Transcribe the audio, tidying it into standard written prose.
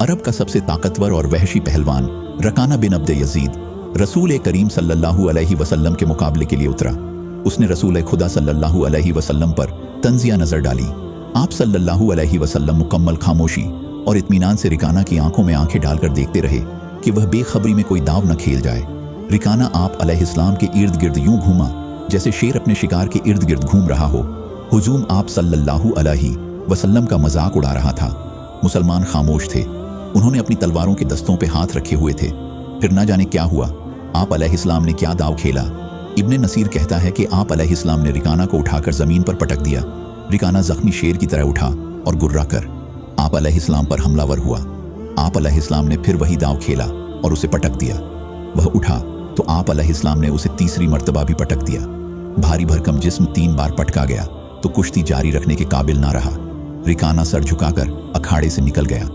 अरब का सबसे ताकतवर और वहशी पहलवान रकाना बिन अब्द यजीद रसूल करीम सल्लल्लाहु अलैहि वसल्लम के मुकाबले के लिए उतरा। उसने रसूल खुदा सल्लल्लाहु अलैहि वसल्लम पर तंजिया नजर डाली। आप सल्लल्लाहु अलैहि वसल्लम मुकम्मल खामोशी और इत्मीनान से रिकाना की आंखों में आंखें डालकर देखते रहे कि वह बेखबरी में कोई दाव न खेल जाए। रिकाना आप अलैहिस्सलाम के इर्द गिर्द यूं घूमा जैसे शेर अपने शिकार के इर्द गिर्द घूम रहा हो। हुजूम आप सल्लल्लाहु अलैहि वसल्लम का मजाक उड़ा रहा था। मुसलमान खामोश थे। उन्होंने अपनी तलवारों के दस्तों पे हाथ रखे हुए थे। फिर न जाने क्या हुआ, आप अलैहिस्सलाम ने क्या दाव खेला। इब्न नसीर कहता है कि आप अलैहिस्सलाम ने रिकाना को उठाकर जमीन पर पटक दिया। रिकाना जख्मी शेर की तरह उठा और गुर्रा कर आप अलैहिस्सलाम पर हमलावर हुआ। आप अलैहिस्सलाम ने फिर वही दाव खेला और उसे पटक दिया। वह उठा तो आप अलैहिस्सलाम ने उसे तीसरी मर्तबा भी पटक दिया। भारी भरकम जिस्म 3 बार पटका गया तो कुश्ती जारी रखने के काबिल ना रहा। रिकाना सर झुकाकर अखाड़े से निकल गया।